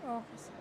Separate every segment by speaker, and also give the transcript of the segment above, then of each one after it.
Speaker 1: Okay sir.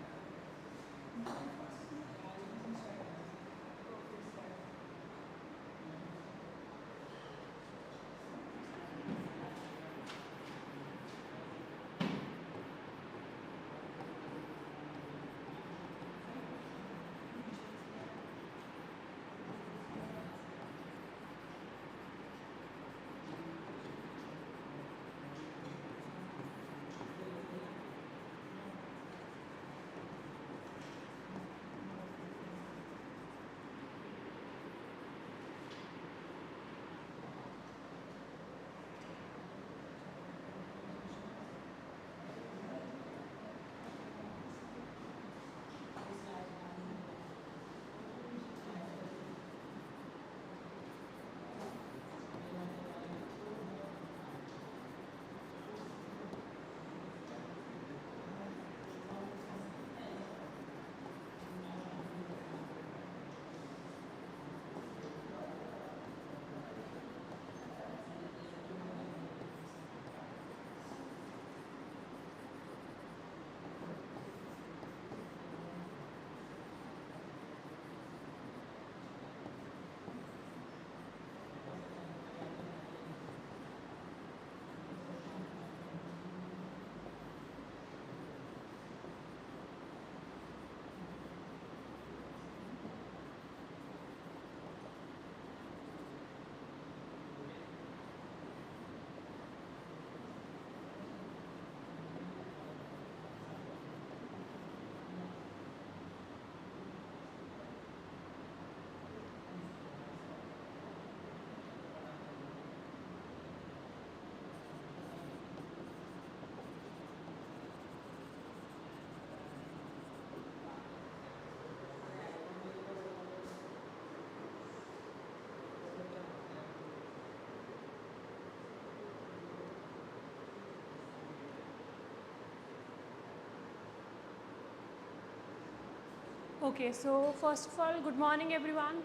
Speaker 1: Okay, so first of all, good morning everyone.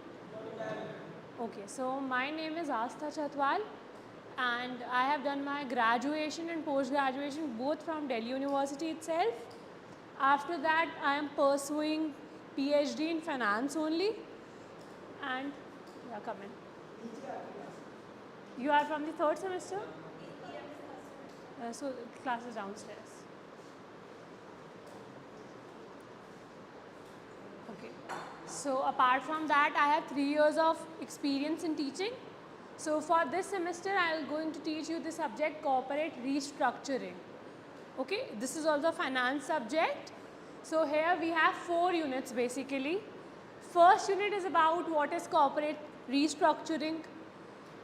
Speaker 1: Okay, so my name is Astha Chatwal and I have done my graduation and post-graduation both from Delhi University itself. After that, I am pursuing PhD in finance only. And yeah, come in. You are from the third semester? So class is downstairs. Okay. So apart from that, I have 3 years of experience in teaching. So for this semester, I am going to teach you the subject corporate restructuring. Okay, this is also a finance subject. So here we have 4 units basically. First unit is about what is corporate restructuring,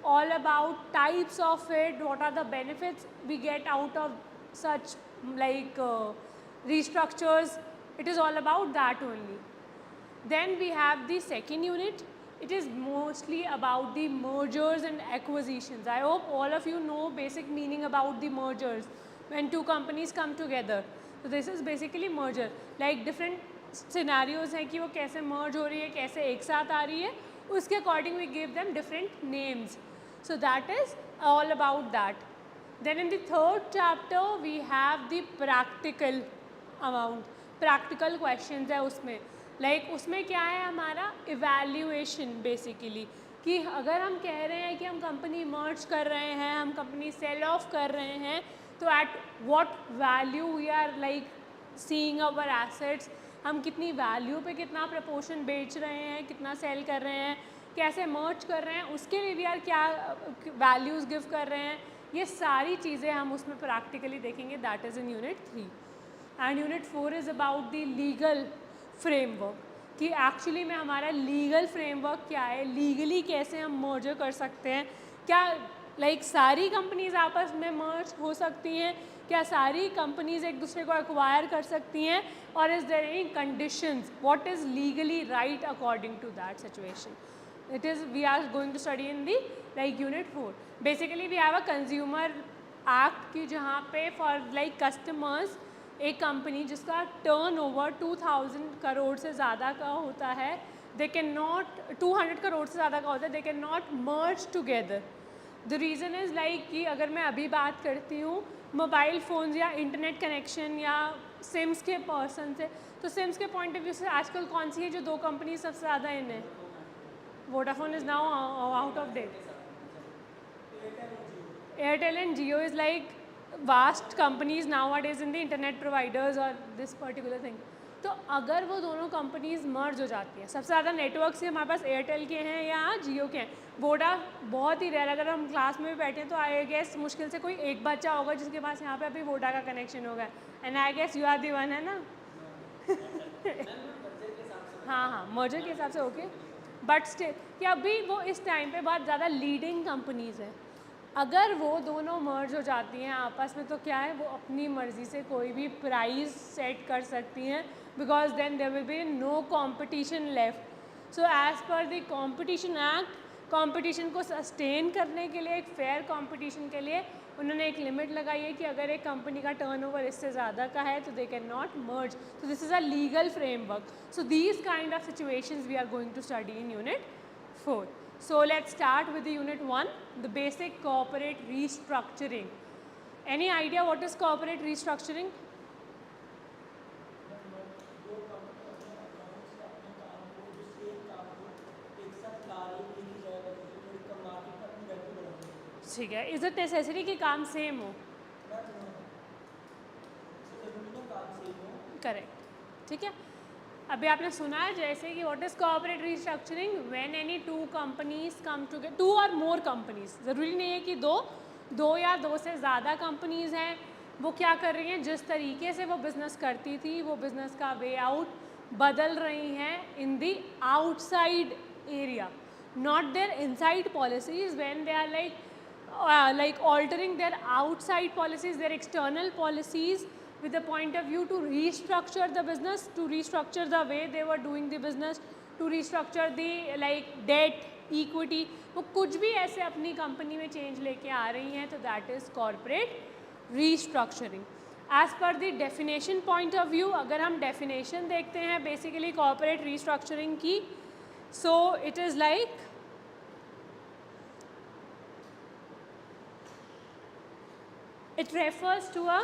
Speaker 1: all about types of it, what are the benefits we get out of such like restructures. It is all about that only. Then we have the second unit. It is mostly about the mergers and acquisitions. I hope all of you know basic meaning about the mergers when two companies come together. So this is basically merger. Like different scenarios हैं कि वो कैसे merge हो रही है, कैसे एक साथ आ रही है, उसके according we give them different names. So that is all about that. Then in the third chapter we have the practical amount. Practical questions है उसमें. Like उसमें क्या है हमारा evaluation basically कि अगर हम कह रहे हैं कि हम कंपनी merge कर रहे हैं, हम कंपनी sell off कर रहे हैं, तो at what value we are like seeing our assets, हम कितनी value पे कितना proportion बेच रहे हैं, कितना sell कर रहे हैं, कैसे merge कर रहे हैं, उसके लिए भी यार क्या values give कर रहे हैं, ये सारी चीज़ें हम उसमें practically देखेंगे. That is in unit 3. And unit 4 is about the legal framework कि एक्चुअली में हमारा लीगल फ्रेमवर्क क्या है, लीगली कैसे हम मर्जर कर सकते हैं, क्या लाइक सारी कंपनीज आपस में मर्ज हो सकती हैं, क्या सारी कंपनीज एक दूसरे को एक्वायर कर सकती हैं, और is there any conditions, what is legally right according to that situation. It is we are going to study in the like unit 4. Basically we have a consumer act कि जहाँ पे for like customers एक company जिसका turnover 2000 crore से ज़्यादा का होता है, दे कैन नॉट 200 करोड़ से ज़्यादा का होता है, दे can not merge together. The reason is like कि अगर मैं अभी बात करती हूँ मोबाइल फ़ोन्स या इंटरनेट कनेक्शन या सिम्स के पर्सन से, तो सिम्स के पॉइंट ऑफ व्यू से आजकल कौन सी है जो 2 कंपनी सबसे ज़्यादा इन है? Vodafone is now out of date. Airtel and Jio is like vast companies nowadays in the internet providers or this particular thing. तो अगर वो दोनों कंपनीज मर्ज हो जाती हैं, सबसे ज़्यादा नेटवर्क से हमारे पास एयरटेल के हैं या जियो के हैं. वोडा बहुत ही रेयर, अगर हम क्लास में भी बैठे हैं तो आई गेस मुश्किल से कोई एक बच्चा होगा जिसके पास यहाँ पे अभी वोडा का कनेक्शन होगा. And I guess you are the one, है ना? हाँ, मर्जर के हिसाब से ओके. बट स्टिल कि अभी वो इस टाइम पे बहुत ज़्यादा लीडिंग कंपनीज हैं. अगर वो दोनों मर्ज हो जाती हैं आपस में तो क्या है, वो अपनी मर्ज़ी से कोई भी प्राइस सेट कर सकती हैं, because then there will be no competition left. So as per the competition act, competition को सस्टेन करने के लिए, एक फेयर कंपटीशन के लिए उन्होंने एक लिमिट लगाई है कि अगर एक कंपनी का टर्नओवर इससे ज़्यादा का है तो they can not merge. So this is a legal framework. So these kind of situations we are going to study in unit 4. So let's start with the unit 1, the basic corporate restructuring. Any idea what is corporate restructuring? ठीक है. Is it necessary कि काम same हो? Correct. ठीक है. अभी आपने सुना है जैसे कि what is corporate restructuring, when any 2 companies come together, 2 और मोर कंपनीज, ज़रूरी नहीं है कि दो या 2 से ज़्यादा कंपनीज हैं, वो क्या कर रही हैं, जिस तरीके से वो बिज़नेस करती थी वो बिज़नेस का वे आउट बदल रही हैं in the outside area, not their inside policies. When they are like altering their outside policies, their external policies with the point of view to restructure the business, to restructure the way they were doing the business, to restructure the like debt, equity, वो कुछ भी ऐसे अपनी company में change लेके आ रही हैं, तो that is corporate restructuring. As per the definition point of view, अगर हम डेफिनेशन देखते हैं बेसिकली कॉर्पोरेट रीस्ट्रक्चरिंग की, so it is like it refers to a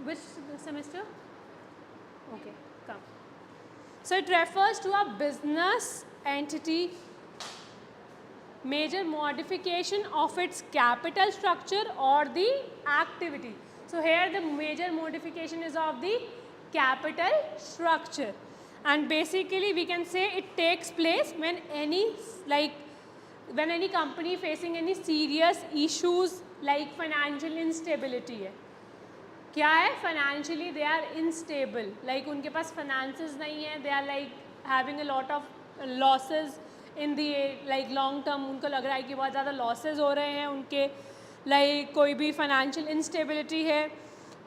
Speaker 1: which semester? Okay, come. So it refers to a business entity major modification of its capital structure or the activity. So here the major modification is of the capital structure, and basically we can say it takes place when any company facing any serious issues like financial instability है. क्या है? Financially they are unstable, like उनके पास finances नहीं है, they are like having a lot of losses in the like long term. उनको लग रहा है कि बहुत ज़्यादा लॉसेस हो रहे हैं उनके, लाइक कोई भी फाइनेंशियल इंस्टेबिलिटी है,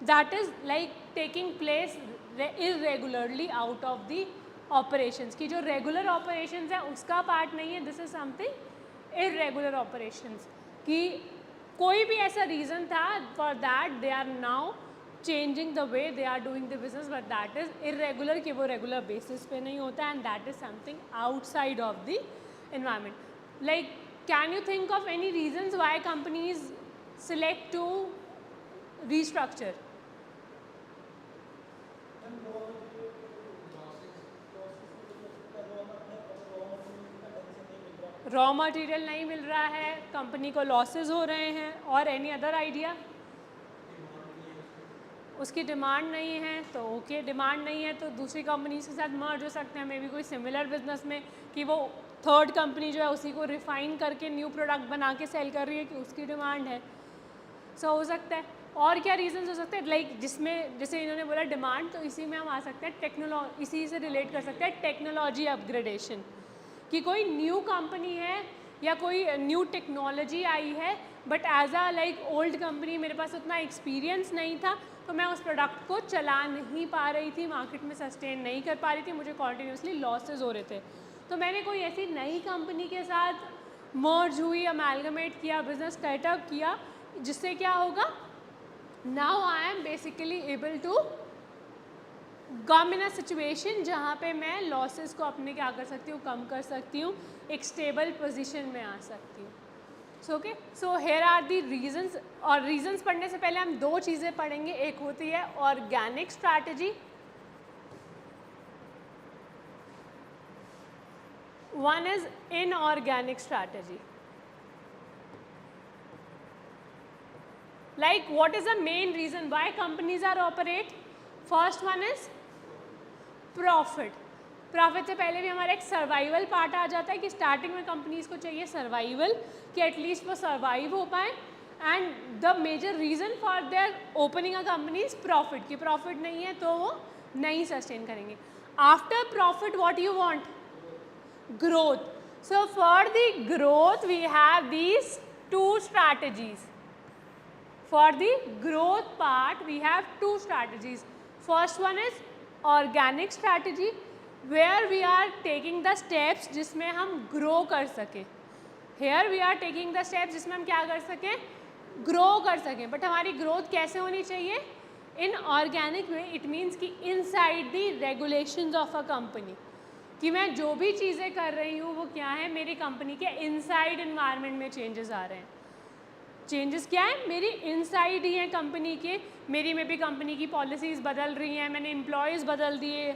Speaker 1: that is like taking place irregularly out of the operations. की जो रेगुलर ऑपरेशंस है उसका पार्ट नहीं है, this is something irregular operations. कि कोई भी ऐसा रीज़न था for that they are now changing the way they are doing the business, but that is irregular, कि वो रेगुलर बेसिस पे नहीं होता, and that is something outside of the environment. Like, can you think of any reasons why companies select to restructure? Raw material नहीं मिल रहा है, company को losses हो रहे हैं, और एनी अदर आइडिया? उसकी डिमांड नहीं है, तो ओके, डिमांड नहीं है तो दूसरी कंपनीज के साथ मर्ज हो सकते हैं, मे बी कोई सिमिलर बिजनेस में, कि वो थर्ड कंपनी जो है उसी को रिफाइन करके न्यू प्रोडक्ट बना के सेल कर रही है, कि उसकी डिमांड है. सो हो सकता है. और क्या रीजंस हो सकते हैं, लाइक जिसमें जैसे इन्होंने बोला डिमांड, तो इसी में हम आ सकते हैं इसी से रिलेट कर सकते हैं टेक्नोलॉजी अपग्रेडेशन, कि कोई न्यू कंपनी है या कोई न्यू टेक्नोलॉजी आई है, but as a like old company मेरे पास उतना एक्सपीरियंस नहीं था, तो मैं उस प्रोडक्ट को चला नहीं पा रही थी, मार्केट में सस्टेन नहीं कर पा रही थी, मुझे कॉन्टीन्यूसली लॉसेज हो रहे थे. तो मैंने कोई ऐसी नई कंपनी के साथ मर्ज हुई, अमेलगमेट किया, बिजनेस सेटअप किया, जिससे क्या होगा, now I am basically able to come in a situation जहाँ पे मैं लॉसेस को अपने क्या कर सकती हूँ, कम कर सकती हूँ, एक स्टेबल पोजीशन में आ सकती हूँ. Okay, so here are the reasons, और रीजंस पढ़ने से पहले हम दो चीज़ें पढ़ेंगे, एक होती है organic strategy, one is inorganic strategy. Like what is the main reason why companies are operate? First one is profit. Profit से पहले भी हमारा एक सर्वाइवल पार्ट आ जाता है कि स्टार्टिंग में कंपनीज को चाहिए सर्वाइवल, कि एटलीस्ट वो सर्वाइव हो पाए, and the major reason for their opening a company is profit, कि प्रॉफिट नहीं है तो वो नहीं सस्टेन करेंगे. After profit what you want? Growth. So for the growth we have these two strategies. For the growth part we have two strategies. First one is organic strategy where we are taking the steps जिसमें हम grow कर सकें. Here we are taking the steps जिसमें हम क्या कर सकें? Grow कर सकें. But हमारी growth कैसे होनी चाहिए? In organic way it means कि inside the regulations of a company. कि मैं जो भी चीज़ें कर रही हूँ वो क्या है, मेरी कंपनी के इनसाइड इन्वायरमेंट में चेंजेस आ रहे हैं. चेंजेस क्या है? मेरी इनसाइड ही हैं कंपनी के. मेरी में भी कंपनी की पॉलिसीज़ बदल रही हैं, मैंने एम्प्लॉयज़ बदल दिए,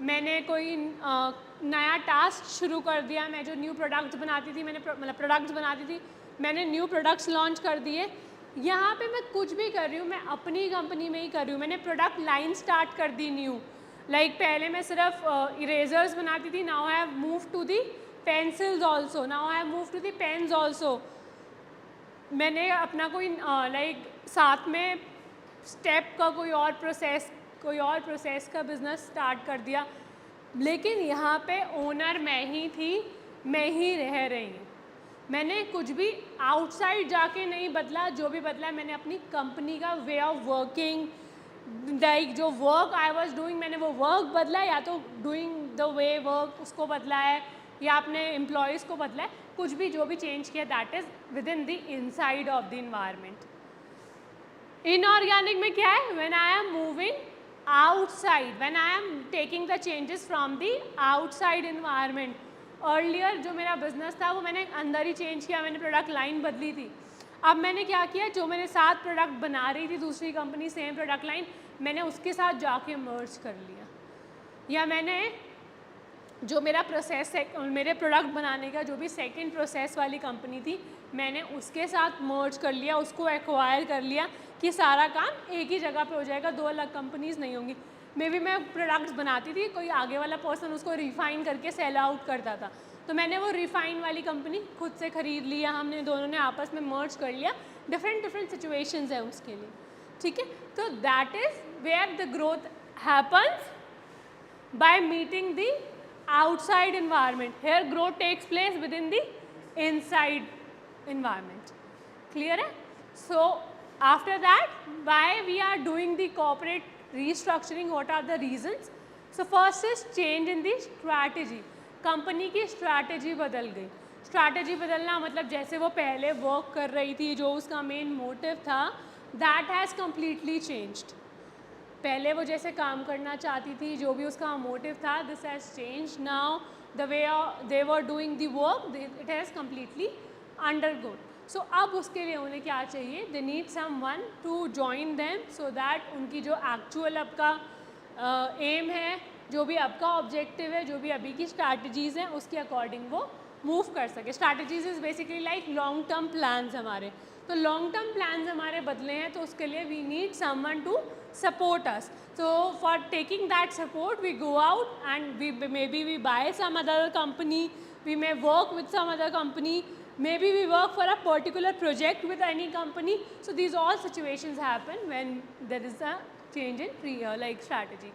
Speaker 1: मैंने कोई नया टास्क शुरू कर दिया, मैं जो न्यू प्रोडक्ट्स बनाती थी, मैंने मतलब प्रोडक्ट्स बनाती थी, मैंने न्यू प्रोडक्ट्स लॉन्च कर दिए. यहाँ पे मैं कुछ भी कर रही हूँ, मैं अपनी कंपनी में ही कर रही हूँ. मैंने प्रोडक्ट लाइन स्टार्ट कर दी न्यू. लाइक पहले मैं सिर्फ इरेजर्स बनाती थी, now I have move to the pencils also, now I have move to the pens also. मैंने अपना कोई लाइक साथ में स्टेप का कोई और प्रोसेस का बिजनेस स्टार्ट कर दिया. लेकिन यहाँ पे ओनर मैं ही थी, मैं ही रह रही हूँ. मैंने कुछ भी आउटसाइड जाके नहीं बदला, जो भी बदला मैंने अपनी कंपनी का वे ऑफ वर्किंग, लाइक जो वर्क आई वॉज डूइंग मैंने वो वर्क बदला, या तो डूइंग द वे वर्क उसको बदला है, या अपने एम्प्लॉयज़ को बदला है. कुछ भी जो भी चेंज किया that is with in the inside of the environment. Inorganic में क्या है? When I am moving outside, when I am taking the changes from the outside environment. Earlier जो मेरा बिजनेस था वो मैंने अंदर ही चेंज किया, मैंने प्रोडक्ट लाइन बदली थी. अब मैंने क्या किया, जो मैंने 7 प्रोडक्ट बना रही थी दूसरी कंपनी सेम प्रोडक्ट लाइन, मैंने उसके साथ जाके मर्ज कर लिया. या मैंने जो मेरा प्रोसेस मेरे प्रोडक्ट बनाने का जो भी सेकंड प्रोसेस वाली कंपनी थी, मैंने उसके साथ मर्ज कर लिया, उसको एक्वायर कर लिया कि सारा काम एक ही जगह पे हो जाएगा, 2 अलग कंपनीज नहीं होंगी. मे बी मैं प्रोडक्ट्स बनाती थी, कोई आगे वाला पर्सन उसको रिफाइन करके सेल आउट करता था, तो मैंने वो रिफाइन वाली कंपनी खुद से ख़रीद लिया, हमने दोनों ने आपस में मर्ज कर लिया. डिफरेंट सिचुएशंस है उसके लिए. ठीक है, तो that is where the growth happens by meeting the outside environment. Here growth takes place within the inside environment. Clear है? So after that, why we are doing the corporate restructuring? What are the reasons? So first is change in the strategy. Company की strategy बदल गई. Strategy बदलना मतलब जैसे वो पहले work कर रही थी, जो उसका मेन मोटिव था, दैट हैज़ कम्प्लीटली चेंज्ड. पहले वो जैसे काम करना चाहती थी, जो भी उसका मोटिव था, this has change. Now the way they were doing the work, it has completely undergone. So अब उसके लिए उन्हें क्या चाहिए? They need someone to join them so that उनकी जो एक्चुअल आपका एम है, जो भी आपका ऑब्जेक्टिव है, जो भी अभी की स्ट्रैटेजीज़ हैं, उसके अकॉर्डिंग वो मूव कर सके. Strategies is basically like long term plans हमारे. तो लॉन्ग टर्म प्लान्स हमारे बदले हैं, तो उसके लिए we need someone to support us. So for taking that support we go out and maybe we buy some other company, we may work with some other company, maybe we work for a particular project with any company. So these all situations happen when there is a change in like strategy.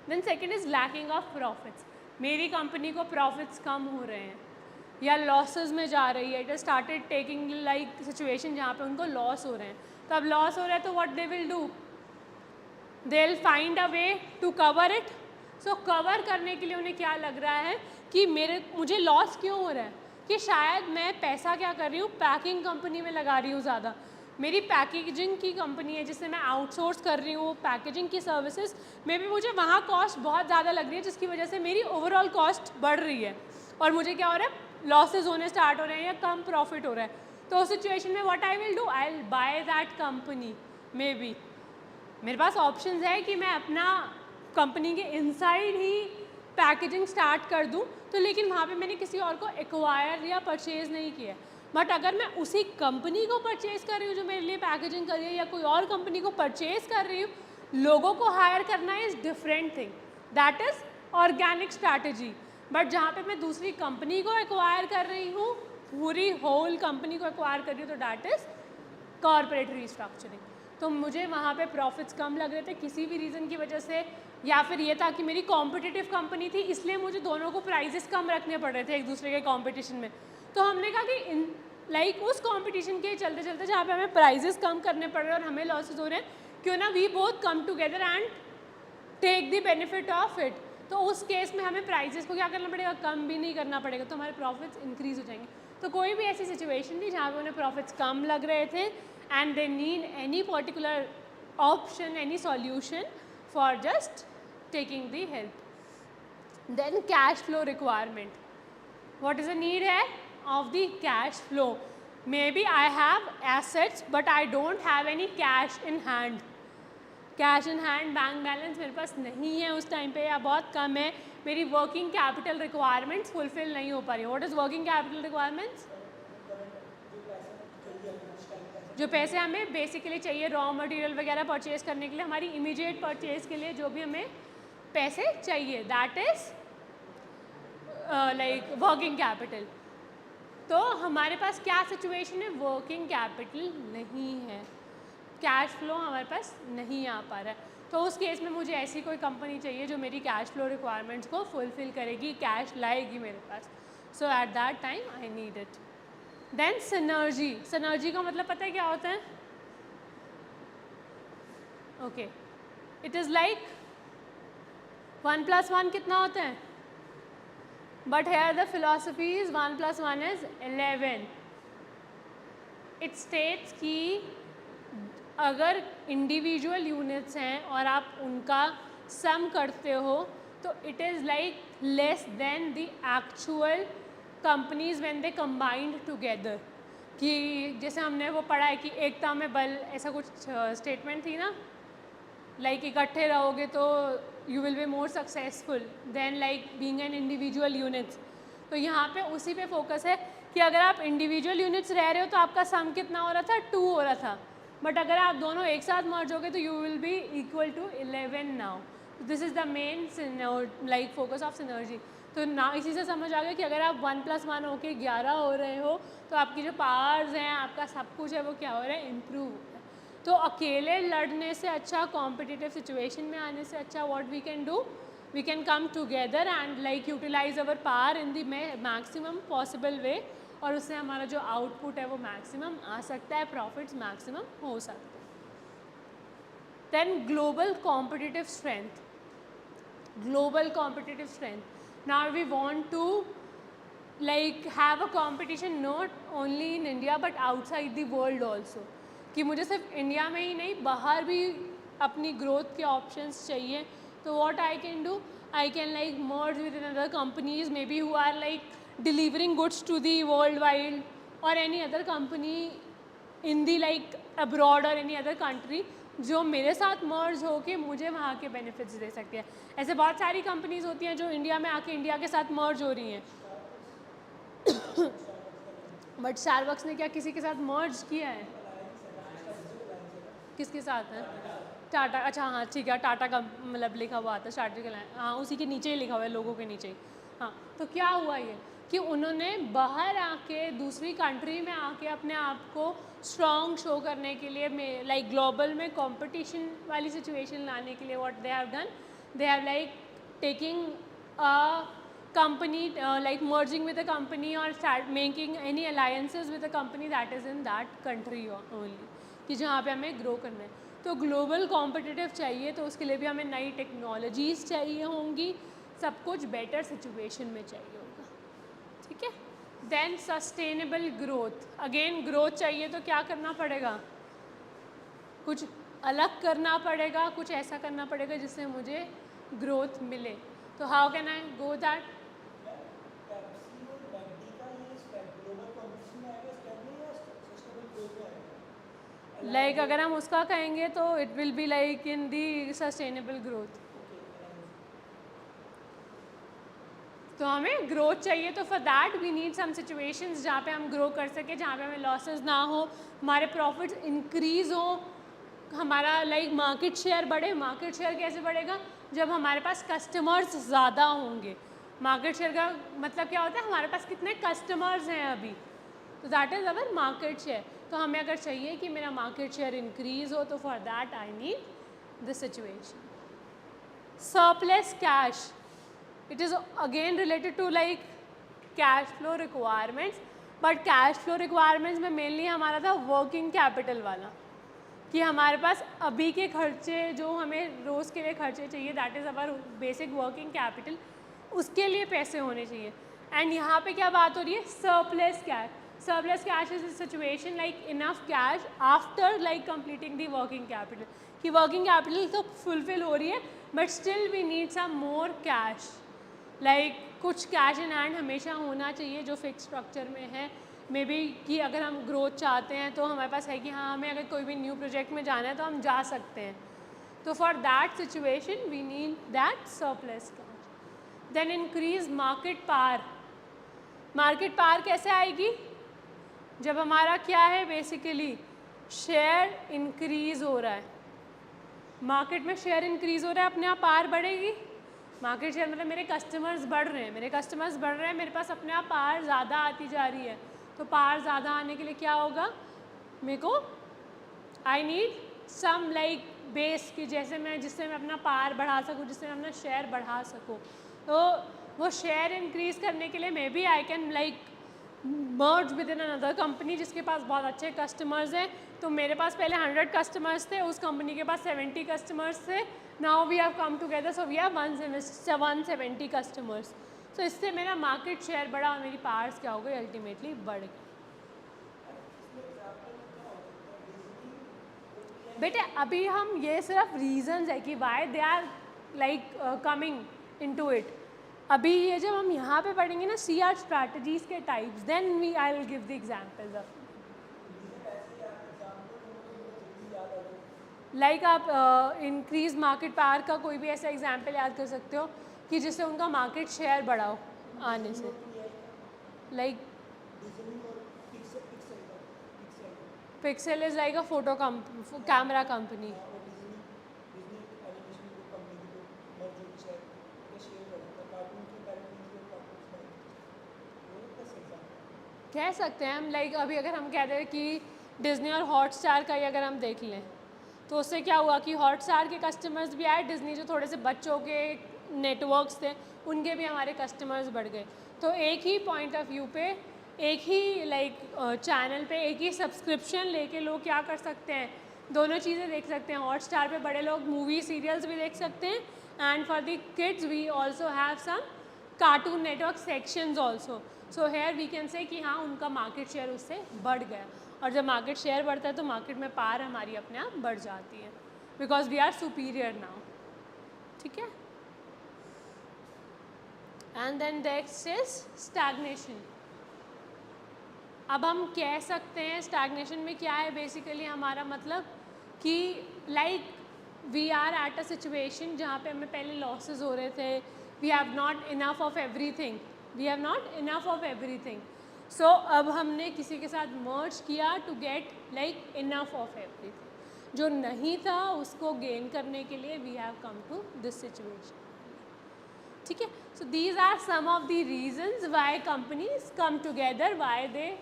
Speaker 1: Then second is lacking of profits. मेरी company को profits कम हो रहे हैं या losses में जा रही है. It started taking like situation जहाँ पे उनको लॉस हो रहे हैं. तो अब लॉस हो रहा है तो what they will do? They will find a way to cover it. So cover करने के लिए उन्हें क्या लग रहा है कि मुझे लॉस क्यों हो रहा है, कि शायद मैं पैसा क्या कर रही हूँ, पैकिंग कंपनी में लगा रही हूँ ज़्यादा. मेरी पैकेजिंग की कंपनी है जिससे मैं आउटसोर्स कर रही हूँ पैकेजिंग की सर्विसेज, में भी मुझे वहाँ कॉस्ट बहुत ज़्यादा लग रही है, जिसकी वजह से मेरी ओवरऑल कॉस्ट बढ़ रही है और मुझे क्या हो रहा है, लॉसेज होने स्टार्ट हो रहे हैं या कम प्रॉफिट हो रहा है. तो उस सिचुएशन में what I will do, I will by that company. May be मेरे पास ऑप्शंस है कि मैं अपना कंपनी के इनसाइड ही पैकेजिंग स्टार्ट कर दूं, तो लेकिन वहाँ पे मैंने किसी और को एक्वायर या परचेज़ नहीं किया। बट अगर मैं उसी कंपनी को परचेज़ कर रही हूँ जो मेरे लिए पैकेजिंग कर रही है, या कोई और कंपनी को परचेज़ कर रही हूँ, लोगों को हायर करना is different thing, that is organic strategy. But जहाँ पे मैं दूसरी कंपनी को एक्वायर कर रही हूँ, पूरी होल कंपनी को एक्वायर कर रही हूँ, तो दैट इज़ कॉर्पोरेट रीस्ट्रक्चरिंग। तो मुझे वहाँ पे प्रॉफिट्स कम लग रहे थे किसी भी रीज़न की वजह से, या फिर ये था कि मेरी कॉम्पिटिटिव कंपनी थी, इसलिए मुझे दोनों को प्राइजेस कम रखने पड़ रहे थे एक दूसरे के कॉम्पिटिशन में। तो हमने कहा कि उस कॉम्पिटिशन के चलते चलते जहाँ पे हमें प्राइजेस कम करने पड़ रहे हैं और हमें लॉसेज हो रहे हैं, क्यों ना we both come together and take the benefit of it. तो उस केस में हमें प्राइजेस को क्या करना पड़ेगा, कम भी नहीं करना पड़ेगा, तो हमारे प्रॉफिट्स इंक्रीज हो जाएंगे। तो कोई भी ऐसी सिचुएशन थी जहाँ पे उन्हें प्रॉफिट्स कम लग रहे थे and they need any particular option, any solution for just taking the help. Then cash flow requirement. What is the need है of the cash flow? Maybe I have assets but I don't have any cash in hand. Cash in hand bank balance मेरे पास नहीं है उस time पे, या बहुत कम है, मेरी वर्किंग कैपिटल रिक्वायरमेंट्स फुलफिल नहीं हो पा रही। What is working capital requirements? जो पैसे हमें बेसिकली चाहिए रॉ मटेरियल वगैरह परचेज करने के लिए, हमारी इमीडिएट परचेज के लिए जो भी हमें पैसे चाहिए, that is like working capital. तो हमारे पास क्या सिचुएशन है, वर्किंग कैपिटल नहीं है, कैश फ्लो हमारे पास नहीं आ पा रहा है। तो उस केस में मुझे ऐसी कोई कंपनी चाहिए जो मेरी कैश फ्लो रिक्वायरमेंट्स को फुलफिल करेगी, कैश लाएगी मेरे पास। So at that time I need it. Then synergy. Synergy का मतलब पता है क्या होता है? ओके, इट इज़ लाइक 1 + 1 कितना होता है? But here the philosophy is 1 + 1 is 11। It states कि अगर इंडिविजुअल यूनिट्स हैं और आप उनका सम करते हो तो it is like less than the actual companies when they combined together. कि जैसे हमने वो पढ़ा है कि एकता में बल, ऐसा कुछ स्टेटमेंट थी ना, लाइक इकट्ठे रहोगे तो you will be more successful than like being an individual units. तो यहाँ पे उसी पे फोकस है कि अगर आप इंडिविजुअल यूनिट्स रह रहे हो तो आपका सम कितना हो रहा था, 2 हो रहा था, बट अगर आप दोनों एक साथ मर्ज होगे तो you will be equal to 11 now. This is the main like focus of synergy. तो ना इसी से समझ आ गया कि अगर आप 1 + 1 होके 11 हो रहे हो तो आपकी जो पावर्स हैं, आपका सब कुछ है, वो क्या हो रहा है, इम्प्रूव हो रहा है। तो अकेले लड़ने से अच्छा, कॉम्पिटिटिव सिचुएशन में आने से अच्छा, what we can do, we can come together and like utilise our power in the maximum possible way, और उससे हमारा जो आउटपुट है वो मैक्सिमम आ सकता है, प्रॉफिट्स मैक्सिमम हो सकते हैं। Then global competitive strength. Global competitive strength, now we want to like have a competition not only in India but outside the world also, कि मुझे सिर्फ इंडिया में ही नहीं बाहर भी अपनी ग्रोथ के ऑप्शंस चाहिए। तो what I can do, I can like merge with another companies maybe who are like delivering goods to the worldwide or any other company in the like abroad or any other country जो मेरे साथ मर्ज हो के मुझे वहाँ के benefits दे सकती है। ऐसे बहुत सारी कंपनीज होती हैं जो इंडिया में आके इंडिया के साथ मर्ज हो रही हैं बट स्टारबक्स ने क्या किसी के साथ मर्ज किया है? किसके साथ है? टाटा। अच्छा हाँ ठीक है, टाटा का मतलब लिखा हुआ आता है स्ट्रैटेजिक, हाँ उसी के नीचे ही लिखा हुआ है, लोगों के नीचे ही। हाँ, तो क्या हुआ ये कि उन्होंने बाहर आके दूसरी कंट्री में आके अपने आप को स्ट्रॉन्ग शो करने के लिए लाइक ग्लोबल में कंपटीशन वाली सिचुएशन लाने के लिए what they have done, they have like taking a company like merging with a company or start making any alliances with a company that is in that country only, कि जहाँ पे हमें grow करना है। तो ग्लोबल कॉम्पिटिटिव चाहिए तो उसके लिए भी हमें नई टेक्नोलॉजीज़ चाहिए होंगी, सब कुछ बेटर सिचुएशन में चाहिए होगा, ठीक है। Then sustainable growth, again growth चाहिए तो क्या करना पड़ेगा, कुछ अलग करना पड़ेगा, कुछ ऐसा करना पड़ेगा जिससे मुझे ग्रोथ मिले। तो how can I go that? Like अगर हम उसका कहेंगे तो it will be like in the sustainable growth. तो हमें ग्रोथ चाहिए, तो for that we need some situations जहाँ पे हम ग्रो कर सके, जहाँ पे हमें लॉसेस ना हो, हमारे प्रॉफिट्स इंक्रीज हो, हमारा लाइक मार्केट शेयर बढ़े। मार्केट शेयर कैसे बढ़ेगा? जब हमारे पास कस्टमर्स ज़्यादा होंगे। मार्केट शेयर का मतलब क्या होता है? हमारे पास कितने कस्टमर्स हैं अभी, तो that is our market share. तो हमें अगर चाहिए कि मेरा मार्केट शेयर इंक्रीज हो, तो for that I need this situation. Surplus cash, it is again related to like cash flow requirements, but cash flow requirements में mainly हमारा था working capital वाला, कि हमारे पास अभी के खर्चे जो हमें रोज़ के लिए खर्चे चाहिए, that is our basic working capital, उसके लिए पैसे होने चाहिए। एंड यहाँ पे क्या बात हो रही है? surplus cash. Surplus cash is a situation like enough cash after like completing the working capital, कि working capital तो fulfill हो रही है but still we need some more cash, like कुछ कैश इन हैंड हमेशा होना चाहिए जो फिक्स स्ट्रक्चर में है। मे बी कि अगर हम ग्रोथ चाहते हैं तो हमारे पास है कि हाँ हमें अगर कोई भी न्यू प्रोजेक्ट में जाना है तो हम जा सकते हैं, तो for that situation we need that surplus cash. Then increase market power. Market power कैसे आएगी? जब हमारा क्या है, बेसिकली शेयर इंक्रीज हो रहा है, मार्केट में शेयर इंक्रीज हो रहा है, अपने आप पावर बढ़ेगी। मार्केट शेयर मतलब मेरे कस्टमर्स बढ़ रहे हैं, मेरे कस्टमर्स बढ़ रहे हैं, मेरे पास अपने आप पावर ज़्यादा आती जा रही है। तो पावर ज़्यादा आने के लिए क्या होगा? मेरे को I need some like base, कि जैसे मैं जिससे मैं अपना पावर बढ़ा सकूँ, जिससे मैं अपना शेयर बढ़ा सकूँ। तो वो शेयर इंक्रीज करने के लिए maybe I can like merge with in another company जिसके पास बहुत अच्छे कस्टमर्स हैं। तो मेरे पास पहले 100 कस्टमर्स थे, उस कंपनी के पास 70 कस्टमर्स थे। Now we have come together, so we have 170 customers. तो इससे मेरा मार्केट शेयर बढ़ा और मेरी पावर्स क्या हो गई? अल्टीमेटली बढ़ गई। बेटे अभी हम ये सिर्फ रीजंस है कि why they are like coming into it. अभी ये जब हम यहाँ पे पढ़ेंगे ना CR स्ट्रैटेजीज के types, then we I will give the examples of like आप इंक्रीज मार्केट पावर का कोई भी ऐसा एग्जांपल याद कर सकते हो कि जिससे उनका मार्केट शेयर बढ़ा हो आने से। Like pixel is like a photo camera company. कह सकते हैं हम, लाइक अभी अगर हम कह रहे हैं कि डिज्नी और हॉटस्टार का ही अगर हम देख लें तो उससे क्या हुआ कि हॉटस्टार के कस्टमर्स भी आए, डिज्नी जो थोड़े से बच्चों के नेटवर्क्स थे उनके भी हमारे कस्टमर्स बढ़ गए। तो एक ही पॉइंट ऑफ व्यू पे, एक ही लाइक चैनल पे एक ही सब्सक्रिप्शन लेके लोग क्या कर सकते हैं? दोनों चीज़ें देख सकते हैं। हॉटस्टार पे बड़े लोग मूवी सीरियल्स भी देख सकते हैं, and for the kids we also have some Cartoon Network sections also. So here we can say कि हाँ उनका मार्केट शेयर उससे बढ़ गया, और जब मार्केट शेयर बढ़ता है तो मार्केट में पावर हमारी अपने आप बढ़ जाती है, because we are superior now. ठीक है। And then next is stagnation. अब हम कह सकते हैं स्टैग्नेशन में क्या है, बेसिकली हमारा मतलब कि like we are at a situation जहाँ पे हमें पहले लॉसेस हो रहे थे, we have not enough of everything, we have not enough of everything. So अब हमने किसी के साथ मर्ज किया to get like enough of everything. जो नहीं था उसको गेन करने के लिए we have come to this situation. ठीक है। So these are some of the reasons why companies come together, why they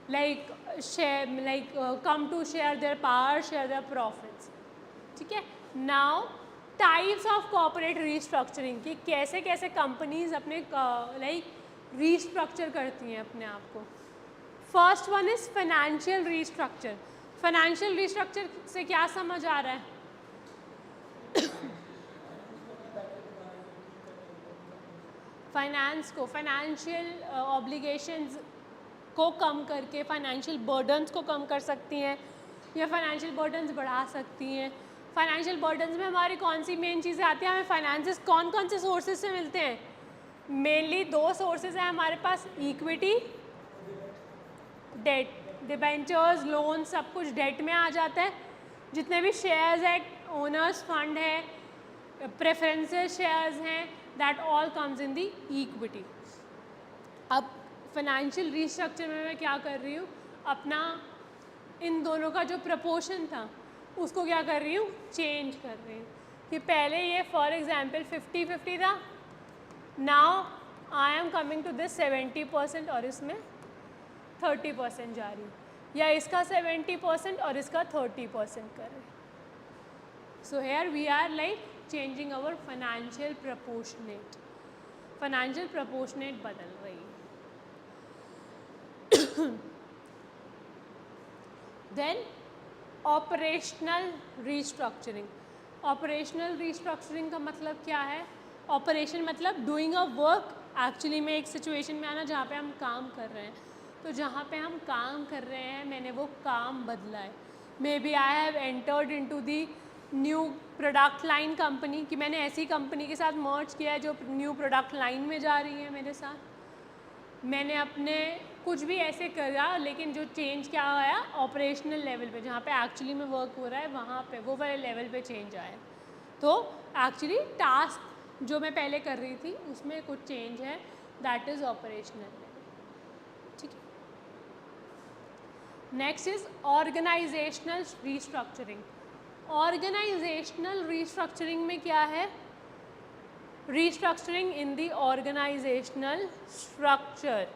Speaker 1: like share like come to share their power, share their profits. ठीक है। now types of corporate restructuring, कि कैसे कैसे companies अपने like restructure करती हैं अपने आप को। First one is financial restructure. Financial restructure से क्या समझ आ रहा है? फाइनेंस को, फाइनेंशियल ऑब्लिगेशंस को कम करके फाइनेंशियल बर्डन्स को कम कर सकती हैं या फाइनेंशियल बर्डन्स बढ़ा सकती हैं। फाइनेंशियल बर्डन्स में हमारी कौन सी मेन चीज़ें आती हैं? हमें फाइनेंसेस कौन कौन से सोर्सेज से मिलते हैं? मेनली दो सोर्सेज हैं हमारे पास, इक्विटी, डेट। डिबेंचर्स, लोन, सब कुछ डेट में आ जाता है। जितने भी शेयर्स है, ओनर्स फंड है, प्रेफरेंसेस शेयर्स हैं, that all comes in the equity. अब फाइनेंशियल रिस्ट्रक्चर में मैं क्या कर रही हूँ, अपना इन दोनों का जो प्रपोर्शन था उसको क्या कर रही हूँ, चेंज कर रही हूँ। कि पहले ये फॉर एग्जाम्पल 50-50 था, now I am coming to this 70% और इसमें 30% जा रही हूँ, या इसका 70% और इसका 30% कर रहे हैं। So here we are like changing our financial proportionate, financial proportionate बदल रही है। Then operational restructuring. Operational restructuring का मतलब क्या है? ऑपरेशन मतलब डूइंग अ वर्क, एक्चुअली में एक सिचुएशन में आना जहाँ पे हम काम कर रहे हैं, तो जहाँ पे हम काम कर रहे हैं मैंने वो काम बदला है। Maybe I have entered into the new product line company, कि मैंने ऐसी कंपनी के साथ मर्ज किया है जो न्यू प्रोडक्ट लाइन में जा रही है मेरे साथ। मैंने अपने कुछ भी ऐसे करा, लेकिन जो चेंज क्या आया, ऑपरेशनल लेवल पे, जहाँ पे एक्चुअली में वर्क हो रहा है वहाँ पे वो वाले लेवल पे चेंज आया। तो एक्चुअली टास्क जो मैं पहले कर रही थी उसमें कुछ चेंज है, दैट इज़ ऑपरेशनल लेवल। ठीक है। Next is organisational restructuring. Organisational restructuring में क्या है? Restructuring in the organisational structure.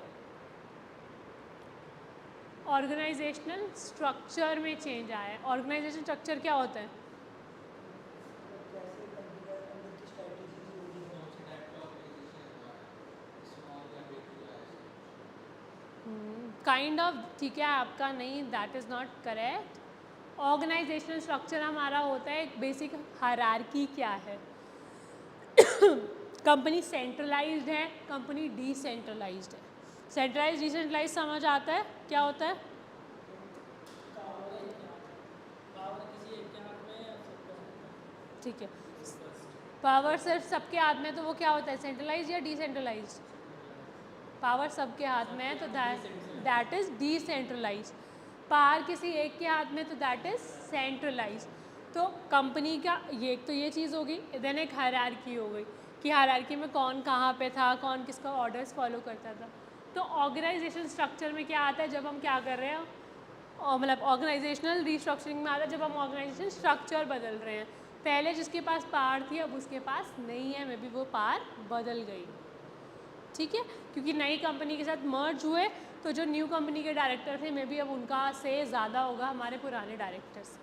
Speaker 1: Organisational structure में चेंज आया है। ऑर्गेनाइजेशन स्ट्रक्चर क्या होता है? काइंड ऑफ, ठीक है आपका नहीं, that is not correct. Organisational structure हमारा होता है एक बेसिक हायरार्की क्या है। कंपनी सेंट्रलाइज्ड है, कंपनी डिसेंट्रलाइज्ड है। सेंट्रलाइज डिसेंट्रलाइज समझ आता है क्या होता है? ठीक है, पावर सिर्फ सबके हाथ में, तो वो क्या होता है, सेंट्रलाइज या डिसेंट्रलाइज? पावर सबके हाथ में है तो दैट इज डिसेंट्रलाइज। पावर किसी एक के हाथ में तो दैट इज सेंट्रलाइज। तो कंपनी का ये, तो ये चीज़ होगी। देन एक हायरार्की हो गई कि हायरार्की में कौन कहाँ पे था, कौन किसका ऑर्डर्स फॉलो करता था। तो ऑर्गेनाइजेशन स्ट्रक्चर में क्या आता है, जब हम क्या कर रहे हैं, मतलब ऑर्गेनाइजेशनल रिस्ट्रक्चरिंग में आता है जब हम ऑर्गेनाइजेशन स्ट्रक्चर बदल रहे हैं। पहले जिसके पास पावर थी अब उसके पास नहीं है, मे बी वो पावर बदल गई। ठीक है, क्योंकि नई कंपनी के साथ मर्ज हुए तो जो न्यू कंपनी के डायरेक्टर थे मे बी अब उनका से ज़्यादा होगा हमारे पुराने डायरेक्टर से।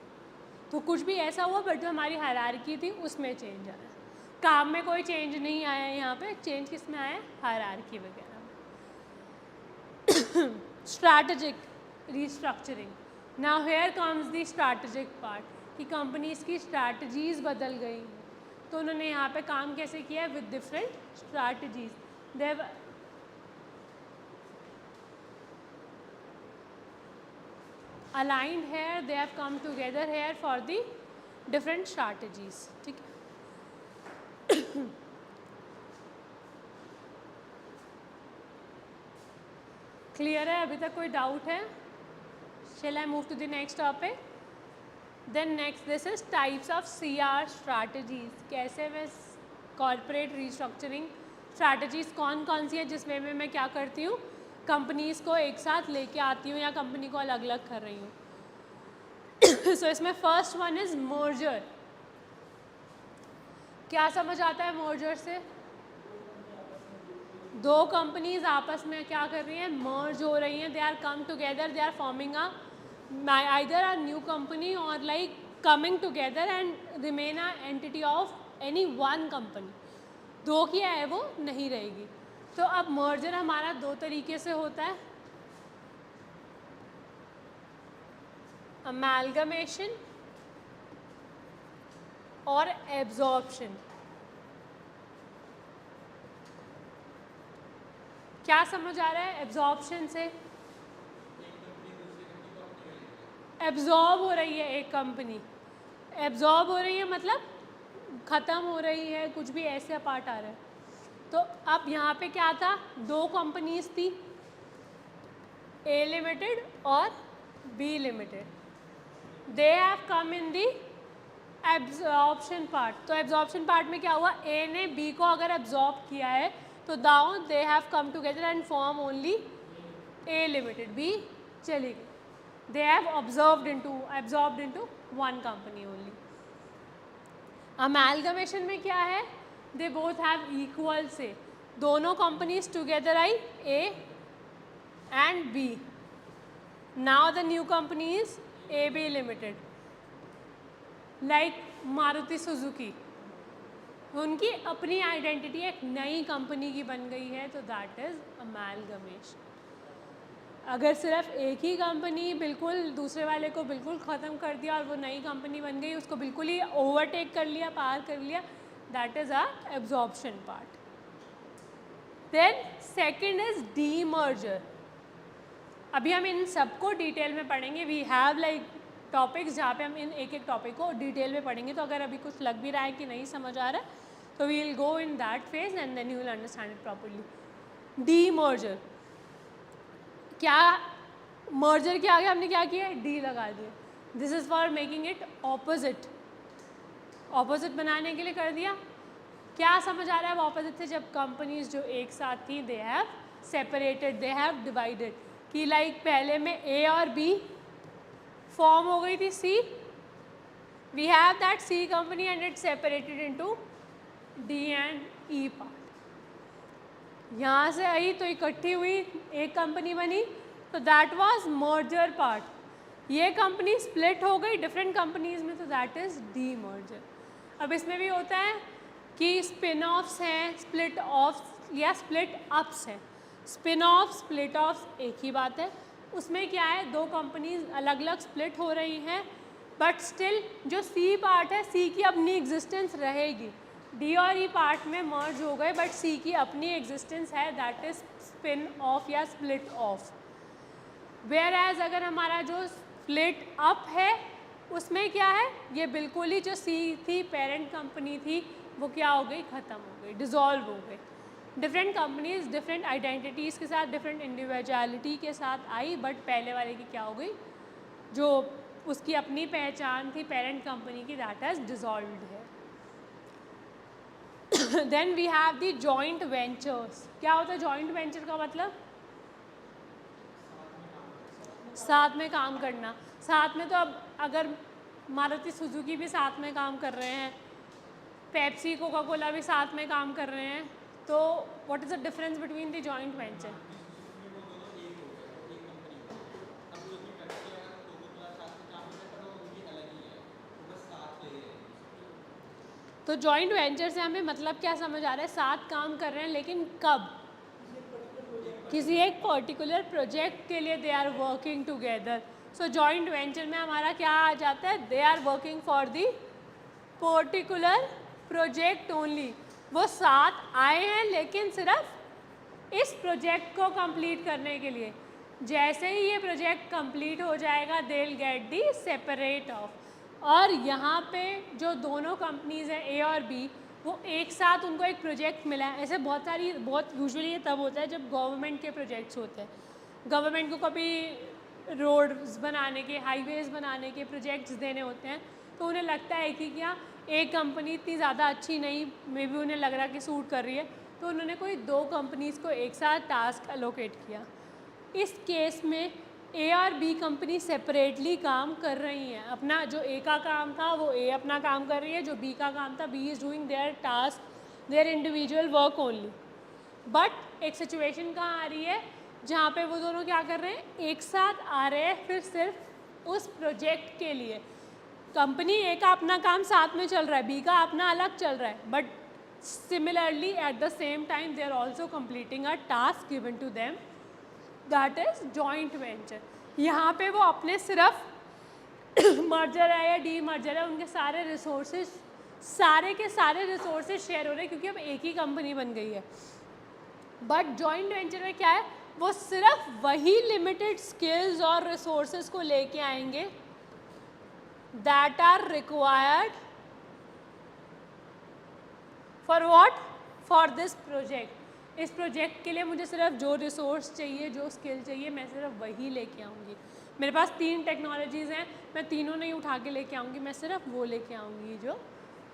Speaker 1: तो कुछ भी ऐसा हुआ, बट जो हमारी हायरार्की थी उसमें चेंज आया। काम में कोई चेंज नहीं आया है, यहाँ पे चेंज किस में आया, हायरार्की वगैरह में। Strategic restructuring. Now here comes the strategic part, कि कंपनीज की स्ट्रैटेजीज बदल गई। तो उन्होंने यहाँ पे काम कैसे किया है, with different strategies. They've aligned here, they have come together here for the different strategies. ठीक है। क्लियर है? अभी तक कोई डाउट है? Shall I move to the next topic? Then next, this is types of CR strategies. कैसे मैं corporate restructuring strategies कौन कौन सी है जिसमें मैं क्या करती हूँ, कंपनीज को एक साथ लेके आती हूँ या कंपनी को अलग अलग कर रही हूँ। सो इसमें फर्स्ट वन इज मर्जर। क्या समझ आता है मर्जर से? दो कंपनीज आपस में क्या कर रही हैं, मर्ज हो रही हैं, they are come together, they are forming a either a new company or like coming together and remain a entity of any one company. दो किया है वो नहीं रहेगी। तो अब मर्जर हमारा दो तरीके से होता है, अमेलगमेशन और एब्जॉर्प्शन। क्या समझ आ रहा है एब्जॉर्प्शन से? एब्जॉर्ब हो रही है एक कंपनी, एब्जॉर्ब हो रही है मतलब ख़त्म हो रही है, कुछ भी ऐसे पार्ट आ रहा है। तो अब यहाँ पे क्या था, दो कंपनीज थी, ए लिमिटेड और B Limited. They have come in the absorption part. तो absorption part में क्या हुआ, A ने B को अगर absorb किया है तो now they have come together and form only A Limited. B चली गई. They have absorbed into one company only. Amalgamation में क्या है, they both have equal से, दोनों companies together I A and B. Now the new company is AB Limited. Like Maruti Suzuki, उनकी अपनी identity एक नई कंपनी की बन गई है, तो दैट इज अमैलगमेशन. अगर सिर्फ एक ही कंपनी बिल्कुल दूसरे वाले को बिल्कुल ख़त्म कर दिया और वो नई कंपनी बन गई, उसको बिल्कुल ही ओवरटेक कर लिया, पार कर लिया, that is a absorption part. Then second is demerger. अभी हम इन सबको डिटेल में पढ़ेंगे. वी हैव लाइक टॉपिक्स जहाँ पे हम इन एक एक टॉपिक को डिटेल में पढ़ेंगे. तो अगर अभी कुछ लग भी रहा है कि नहीं समझ आ रहा है, तो we will go in that phase and then you will understand it properly. Demerger, क्या मर्जर के आगे हमने क्या किया, डी लगा दिया. This is for making it opposite. Opposite बनाने के लिए कर दिया. क्या समझ आ रहा है ऑपोजिट से, जब कंपनीज जो एक साथ थी they have separated, they have divided. कि लाइक पहले में ए और बी फॉर्म हो गई थी C, we have that C company and it separated into D and E part. यहाँ से आई तो इकट्ठी हुई, एक कंपनी बनी, तो दैट वाज मर्जर पार्ट. ये कंपनी स्प्लिट हो गई डिफरेंट कंपनीज में, तो दैट इज़ डी मर्जर. अब इसमें भी होता है कि स्पिन ऑफ्स हैं, स्प्लिट ऑफ्स या स्प्लिट अप्स हैं. स्पिन ऑफ स्प्लिट ऑफ एक ही बात है. उसमें क्या है, दो कंपनीज अलग अलग स्प्लिट हो रही हैं, बट स्टिल जो सी पार्ट है, सी की अपनी एग्जिस्टेंस रहेगी. डी और ई पार्ट में मर्ज हो गए, बट सी की अपनी एग्जिस्टेंस है, दैट इज स्पिन ऑफ या स्प्लिट ऑफ. वेयर एज अगर हमारा जो स्प्लिट अप है, उसमें क्या है, ये बिल्कुल ही जो सी थी, पेरेंट कंपनी थी, वो क्या हो गई, ख़त्म हो गई, डिज़ोल्व हो गई. डिफरेंट कंपनीज डिफरेंट आइडेंटिटीज़ के साथ, डिफरेंट इंडिविजुअलिटी के साथ आई, बट पहले वाले की क्या हो गई, जो उसकी अपनी पहचान थी पेरेंट कंपनी की, दैट हैज़ डिज़ोल्व्ड है. Then we have the joint ventures. क्या होता है जॉइंट वेंचर का मतलब, साथ में काम करना. साथ में तो अब अगर मारुति सुजुकी भी साथ में काम कर रहे हैं, पेप्सी कोका कोला भी साथ में काम कर रहे हैं, तो what is the difference between the joint venture. तो जॉइंट वेंचर से हमें मतलब क्या समझ आ रहा है, साथ काम कर रहे हैं, लेकिन कब, किसी एक पर्टिकुलर प्रोजेक्ट के लिए they are working together. So joint venture में हमारा क्या आ जाता है, they are working for the particular project only. वो साथ आए हैं लेकिन सिर्फ इस प्रोजेक्ट को कंप्लीट करने के लिए. जैसे ही ये प्रोजेक्ट कंप्लीट हो जाएगा, they will get the separate of. और यहाँ पे जो दोनों कंपनीज हैं ए और बी, वो एक साथ उनको एक प्रोजेक्ट मिला है. ऐसे बहुत यूजुअली ये तब होता है जब गवर्नमेंट के प्रोजेक्ट्स होते हैं. गवर्नमेंट को कभी रोड्स बनाने के, हाईवेज़ बनाने के प्रोजेक्ट्स देने होते हैं, तो उन्हें लगता है कि क्या एक कंपनी इतनी ज़्यादा अच्छी नहीं, मे बी उन्हें लग रहा कि सूट कर रही है, तो उन्होंने कोई दो कंपनीज़ को एक साथ टास्क एलोकेट किया. इस केस में ए और बी कंपनी सेपरेटली काम कर रही हैं. अपना जो ए का काम था वो ए अपना काम कर रही है, जो बी का काम था B is doing their task, their individual work only. But एक सिचुएशन कहाँ आ रही है जहाँ पे वो दोनों क्या कर रहे हैं, एक साथ आ रहे हैं, फिर सिर्फ उस प्रोजेक्ट के लिए. कंपनी ए का अपना काम साथ में चल रहा है, बी का अपना अलग चल रहा है, but similarly at the same time they are also completing a task given to them, that is joint venture. यहाँ पे वो अपने सिर्फ मर्जर है या डी मर्जर है, उनके सारे रिसोर्सेज, सारे के सारे रिसोर्सेज शेयर हो रहे हैं, क्योंकि अब एक ही कंपनी बन गई है. बट जॉइंट वेंचर में क्या है, वो सिर्फ वही लिमिटेड स्किल्स और रिसोर्सेज को लेके आएंगे that are required for what, for this project. इस प्रोजेक्ट के लिए मुझे सिर्फ जो रिसोर्स चाहिए, जो स्किल चाहिए, मैं सिर्फ वही लेके आऊँगी. मेरे पास 3 टेक्नोलॉजीज़ हैं, मैं तीनों नहीं उठा के लेके आऊँगी, मैं सिर्फ वो लेके आऊँगी जो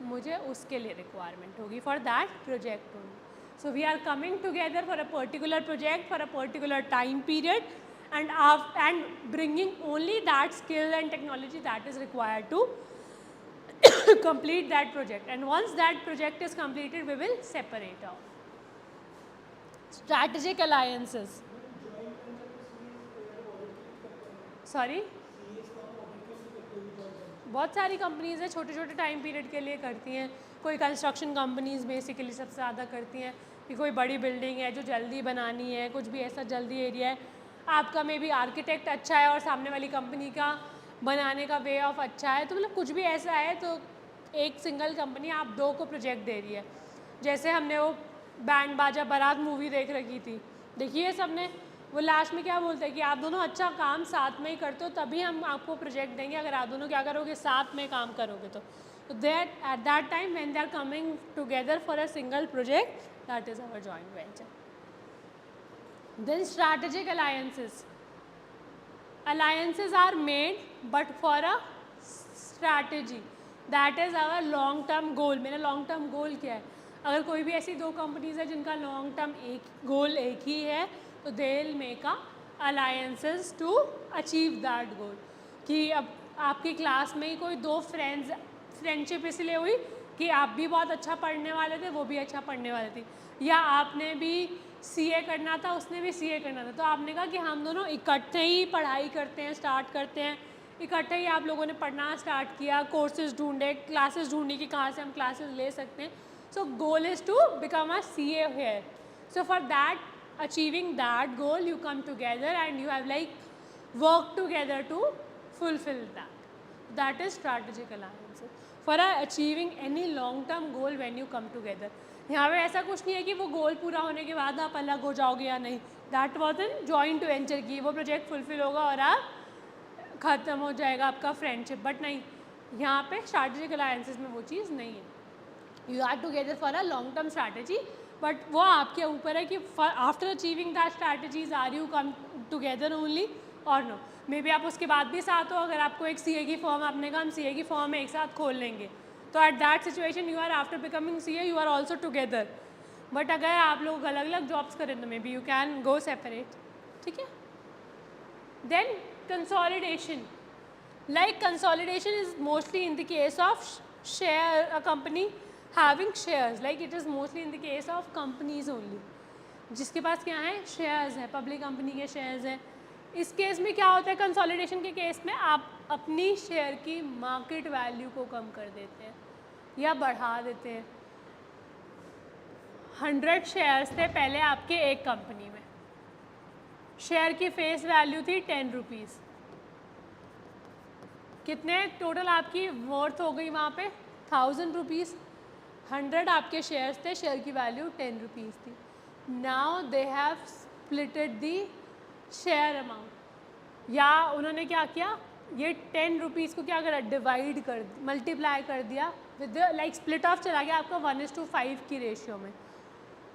Speaker 1: मुझे उसके लिए रिक्वायरमेंट होगी for that project only. So we are coming together for a particular project for a particular time period and bringing only that skill and technology that is required to complete that project. And once that project is completed, we will separate off. Strategic alliances. Sorry? बहुत सारी companies हैं छोटे छोटे time period के लिए करती हैं. कोई कंस्ट्रक्शन कंपनीज़ बेसिकली सबसे ज़्यादा करती हैं कि कोई बड़ी बिल्डिंग है जो जल्दी बनानी है, कुछ भी ऐसा जल्दी एरिया है, आपका मे बी आर्किटेक्ट अच्छा है और सामने वाली कंपनी का बनाने का वे ऑफ अच्छा है, तो मतलब कुछ भी ऐसा है तो एक सिंगल कंपनी आप 2 को प्रोजेक्ट दे रही है. जैसे हमने वो बैंड बाजा बारात मूवी देख रखी थी, देखिए सबने, वो लास्ट में क्या बोलते हैं कि आप दोनों अच्छा काम साथ में ही करते हो तभी हम आपको प्रोजेक्ट देंगे, अगर आप दोनों क्या करोगे साथ में काम करोगे तो that at that time when they are coming together for a single project, that is our joint venture. Then strategic alliances. Alliances are made but for a strategy, that is our long term goal. मेरा long term goal क्या है? अगर कोई भी ऐसी 2 companies है जिनका long term गोल एक ही है तो they will make a alliances to achieve that goal. कि अब आपकी क्लास में ही कोई 2 फ्रेंडशिप इसलिए हुई कि आप भी बहुत अच्छा पढ़ने वाले थे, वो भी अच्छा पढ़ने वाले थे, या आपने भी CA करना था, उसने भी CA करना था, तो आपने कहा कि हम दोनों इकट्ठे ही पढ़ाई करते हैं, स्टार्ट करते हैं, इकट्ठे ही आप लोगों ने पढ़ना स्टार्ट किया, कोर्सेज ढूंढे, क्लासेस ढूंढी कि कहाँ से हम क्लासेस ले सकते हैं. So goal is to become a CA here. So for that achieving that goal you come together and you have like work together to fulfil that. That is strategic alliances for achieving any long term goal when you come together. यहाँ पे ऐसा कुछ नहीं है कि वो गोल पूरा होने के बाद आप अलग हो जाओगे या नहीं. That was in joint venture की, वो प्रोजेक्ट फुलफिल होगा और आप ख़त्म हो जाएगा आपका फ्रेंडशिप. बट नहीं, यहाँ पे स्ट्रैटेजिक अलायंसेस में वो चीज़ नहीं है. You are together for a long term strategy, but वो आपके ऊपर है कि after achieving that strategies are you come together only और नो. मे बी आप उसके बाद भी साथ हो, अगर आपको एक CA की फॉर्म, आपने कहा हम CA की फॉर्म एक साथ खोल लेंगे, तो at that situation you are after becoming CA you are also together. But अगर आप लोग अलग अलग जॉब्स करें तो maybe you can go separate. ठीक है. Then consolidation. Like consolidation is mostly in the case of share a company having shares, like it is mostly in the case of companies only, जिसके पास क्या है shares है, public company के shares हैं. इस केस में क्या होता है कंसोलिडेशन के केस में, आप अपनी शेयर की मार्केट वैल्यू को कम कर देते हैं या बढ़ा देते हैं. 100 शेयर्स थे पहले आपके एक कंपनी में, शेयर की फेस वैल्यू थी 10 रुपीज़, कितने टोटल आपकी वर्थ हो गई वहाँ पे 1000 रुपीज़. 100 आपके शेयर्स थे, शेयर की वैल्यू 10 रुपीज़ थी. Now they have splitted the share amount, या उन्होंने क्या किया, ये 10 रुपीज़ को क्या करा, डिवाइड कर, मल्टीप्लाई कर दिया विद लाइक स्प्लिट ऑफ चला गया आपका 1:5 की रेशियो में.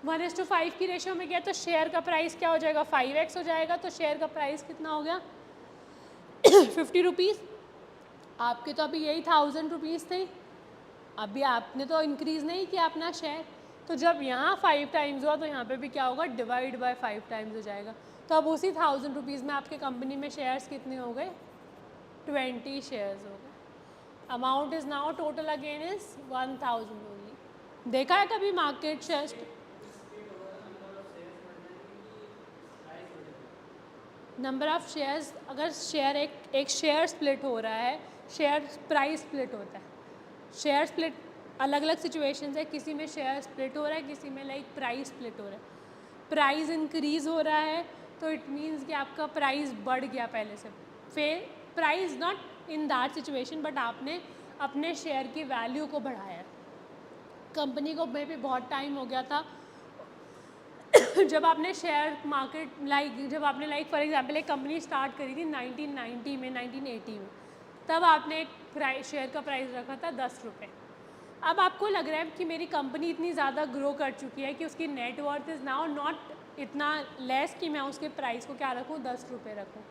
Speaker 1: 1:5 की रेशियो में गया तो शेयर का प्राइस क्या हो जाएगा 5x हो जाएगा. तो शेयर का प्राइस कितना हो गया 50 रुपीज़. आपके तो अभी यही 1000 रुपीज़ थे, अभी आपने तो इंक्रीज़ नहीं किया अपना शेयर, तो जब यहाँ 5 टाइम्स हुआ तो यहाँ पे भी क्या होगा डिवाइड बाय 5 टाइम्स हो जाएगा. तो अब उसी 1000 रुपीज़ में आपके कंपनी में शेयर्स कितने हो गए 20 शेयर्स हो गए. Amount is now total again is 1000 only. देखा है कभी market shares, number of shares, अगर शेयर एक शेयर स्प्लिट हो रहा है, शेयर प्राइस स्प्लिट होता है. शेयर स्प्लिट अलग अलग सिचुएशंस है, किसी में शेयर स्प्लिट हो रहा है, किसी में लाइक प्राइस स्प्लिट हो रहा है. प्राइस इंक्रीज़ हो रहा है तो इट मीन्स कि आपका प्राइस बढ़ गया पहले से. Price not in that situation, but आपने अपने शेयर की वैल्यू को बढ़ाया. कंपनी को मे भी बहुत टाइम हो गया था जब आपने शेयर मार्केट जब आपने फॉर एग्जांपल एक कंपनी स्टार्ट करी थी 1990 में 1980 में, तब आपने एक शेयर का प्राइस रखा था 10 रुपये. अब आपको लग रहा है कि मेरी कंपनी इतनी ज़्यादा ग्रो कर चुकी है कि उसकी net worth is now not इतना लेस कि मैं उसके प्राइस को क्या रखूँ 10 रुपये रखूँ.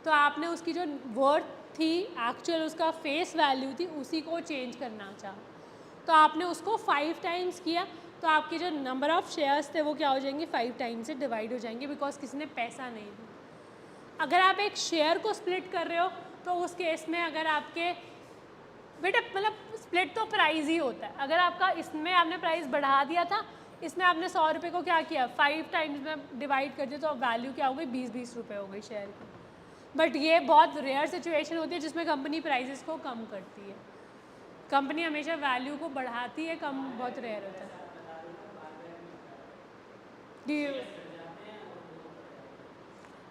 Speaker 1: तो आपने उसकी जो वर्थ थी, एक्चुअल उसका फेस वैल्यू थी, उसी को चेंज करना चाहा, तो आपने उसको 5 टाइम्स किया, तो आपके जो नंबर ऑफ़ शेयर्स थे वो क्या हो जाएंगे, 5 टाइम्स से डिवाइड हो जाएंगे, बिकॉज किसी ने पैसा नहीं दिया। अगर आप एक शेयर को स्प्लिट कर रहे हो तो उस केस में अगर आपके बेटा मतलब स्प्लिट तो प्राइस ही होता है, अगर आपका इसमें आपने प्राइस बढ़ा दिया था, इसमें आपने 100 रुपये को क्या किया 5 टाइम्स में डिवाइड कर दिया, तो वैल्यू क्या हो गई 20-20 रुपये हो गई शेयर की। बट ये बहुत रेयर सिचुएशन होती है जिसमें कंपनी प्राइसेस को कम करती है, कंपनी हमेशा वैल्यू को बढ़ाती है, कम बहुत रेयर होता है।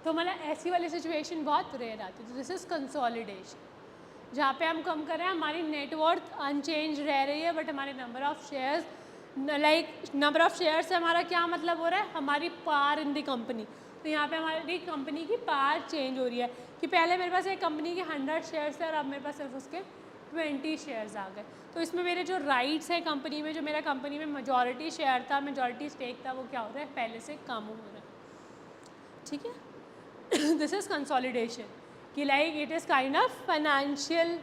Speaker 1: तो मतलब ऐसी वाली सिचुएशन बहुत रेयर आती है। तो दिस इज़ कंसोलिडेशन, जहाँ पे हम कम कर रहे हैं, हमारी नेटवर्थ अनचेंज रह रही है, बट हमारे number of shares number of share से हमारा क्या मतलब हो रहा है, हमारी पावर इन दी कंपनी। तो यहाँ पे हमारी कंपनी की पावर चेंज हो रही है कि पहले मेरे पास एक कंपनी के 100 शेयर्स थे और अब मेरे पास सिर्फ उसके 20 शेयर्स आ गए। तो इसमें मेरे जो राइट्स है कंपनी में, जो मेरा कंपनी में मेजॉरिटी शेयर था, मेजॉरिटी स्टेक था, वो क्या हो रहा है, पहले से कम हो रहा है। ठीक है, दिस इज़ कंसोलिडेशन कि like it is kind of financial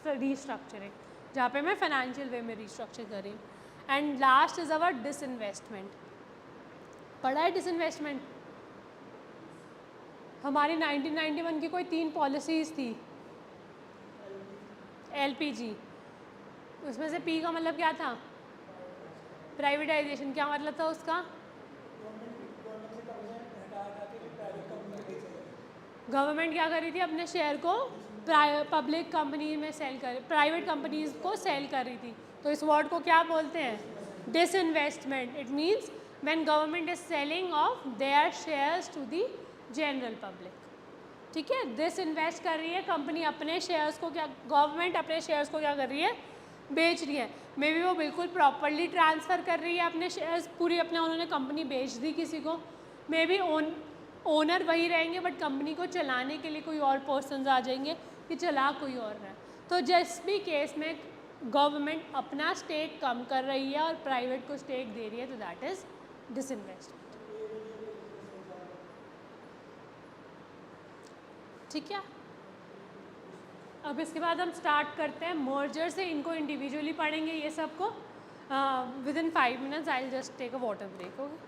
Speaker 1: restructuring, जहाँ पे मैं फाइनेंशियल वे में रीस्ट्रक्चर कर रही हूँ। And last is our disinvestment. पढ़ा है डिसइन्वेस्टमेंट? हमारी 1991 की कोई 3 पॉलिसीज़ थी, LPG, उसमें से P का मतलब क्या था, प्राइवेटाइजेशन। क्या मतलब था उसका, गवर्नमेंट क्या कर रही थी, अपने शेयर को पब्लिक कंपनी में सेल कर, प्राइवेट कंपनीज को सेल कर रही थी। तो इस वर्ड को क्या बोलते हैं, disinvestment. It means when government is selling off their shares to the general public. ठीक है, डिसइन्वेस्ट कर रही है कंपनी अपने शेयर्स को, क्या गवर्नमेंट अपने शेयर्स को क्या कर रही है, बेच रही है। मे बी वो बिल्कुल प्रॉपरली ट्रांसफ़र कर रही है अपने शेयर्स, पूरी अपने उन्होंने कंपनी बेच दी किसी को, मे बी ओनर वही रहेंगे, बट कंपनी को चलाने के लिए कोई और पर्सन्स आ जाएंगे कि चला कोई और रहा है। तो जिस भी केस में गवर्नमेंट अपना स्टेक कम कर रही है और प्राइवेट को स्टेक दे रही है, तो दैट इज़ डिसइन्वेस्टमेंट। ठीक है, अब इसके बाद हम स्टार्ट करते हैं मर्जर से, इनको इंडिविजुअली पढ़ेंगे ये सबको। With in 5 minutes I will just take a water break. Okay.